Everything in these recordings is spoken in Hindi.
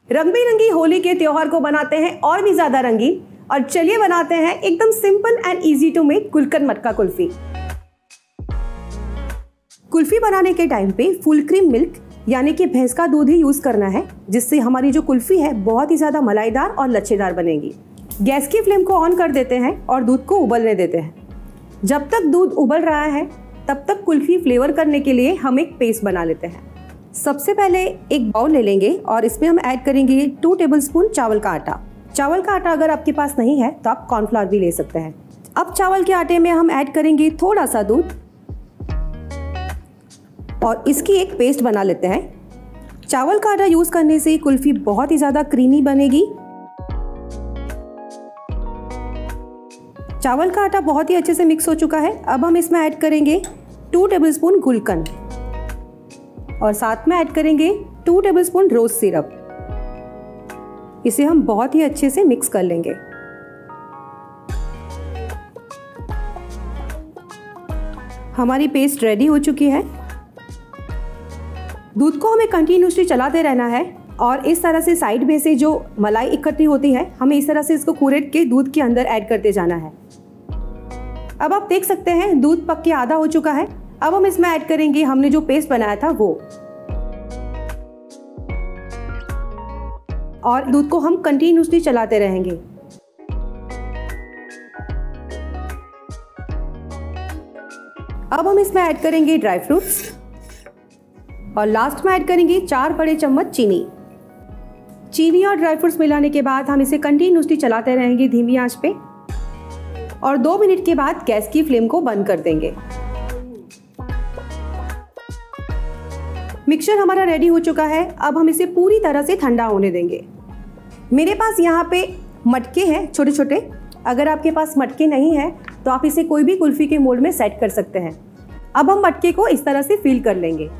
रंग बिरंगी होली के त्योहार को बनाते हैं और भी ज्यादा रंगीन। और चलिए बनाते हैं एकदम simple and easy to make gulkand मटका कुल्फी। कुल्फी बनाने के टाइम पे फुल क्रीम मिल्क यानी कि भैंस का दूध ही यूज करना है, जिससे हमारी जो कुल्फी है बहुत ही ज्यादा मलाईदार और लच्छेदार बनेगी। गैस की फ्लेम को ऑन कर देते हैं और दूध को उबलने देते हैं। जब तक दूध उबल रहा है तब तक कुल्फी फ्लेवर करने के लिए हम एक पेस्ट बना लेते हैं। सबसे पहले एक बाउल ले लेंगे और इसमें हम ऐड करेंगे 2 टेबलस्पून चावल का आटा। चावल का आटा अगर आपके पास नहीं है तो आप कॉर्नफ्लावर भी ले सकते हैं। अब चावल के आटे में हम ऐड करेंगे थोड़ा सा दूध और इसकी एक पेस्ट बना लेते हैं। चावल का आटा यूज करने से कुल्फी बहुत ही ज्यादा क्रीमी बनेगी। चावल का आटा बहुत ही अच्छे से मिक्स हो चुका है। अब हम इसमें ऐड करेंगे 2 टेबलस्पून गुलकंद और साथ में ऐड करेंगे 2 टेबलस्पून रोज सिरप। इसे हम बहुत ही अच्छे से मिक्स कर लेंगे। हमारी पेस्ट रेडी हो चुकी है। दूध को हमें कंटिन्यूसली चलाते रहना है और इस तरह से साइड में से जो मलाई इकट्ठी होती है हमें इस तरह से इसको कूरेट के दूध के अंदर ऐड करते जाना है। अब आप देख सकते हैं दूध पक के आधा हो चुका है। अब हम इसमें ऐड करेंगे हमने जो पेस्ट बनाया था वो, और दूध को हम कंटिन्यूसली चलाते रहेंगे। अब हम इसमें ऐड करेंगे ड्राई फ्रूट्स और लास्ट में ऐड करेंगे 4 बड़े चम्मच चीनी। चीनी और ड्राई फ्रूट्स मिलाने के बाद हम इसे कंटिन्यूसली चलाते रहेंगे धीमी आंच पे और 2 मिनट के बाद गैस की फ्लेम को बंद कर देंगे। मिक्सचर हमारा रेडी हो चुका है। अब हम इसे पूरी तरह से ठंडा होने देंगे। मेरे पास यहाँ पे मटके हैं छोटे छोटे। अगर आपके पास मटके नहीं है तो आप इसे कोई भी कुल्फी के मोल्ड में सेट कर सकते हैं। अब हम मटके को इस तरह से फिल कर लेंगे।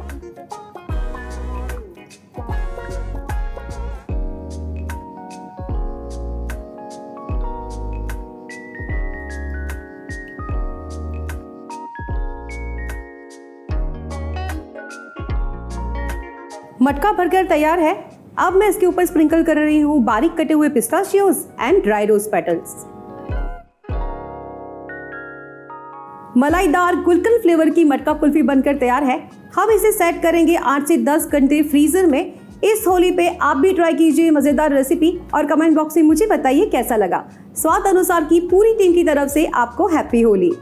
मटका भरकर तैयार है। अब मैं इसके ऊपर स्प्रिंकल कर रही हूँ बारीक कटे हुए pistachios and dry rose petals. मलाईदार गुलकंद फ्लेवर की मटका कुल्फी बनकर तैयार है। हम इसे सेट करेंगे 8 से 10 घंटे फ्रीजर में। इस होली पे आप भी ट्राई कीजिए मजेदार रेसिपी और कमेंट बॉक्स में मुझे बताइए कैसा लगा। स्वाद अनुसार की पूरी टीम की तरफ से आपको हैप्पी होली।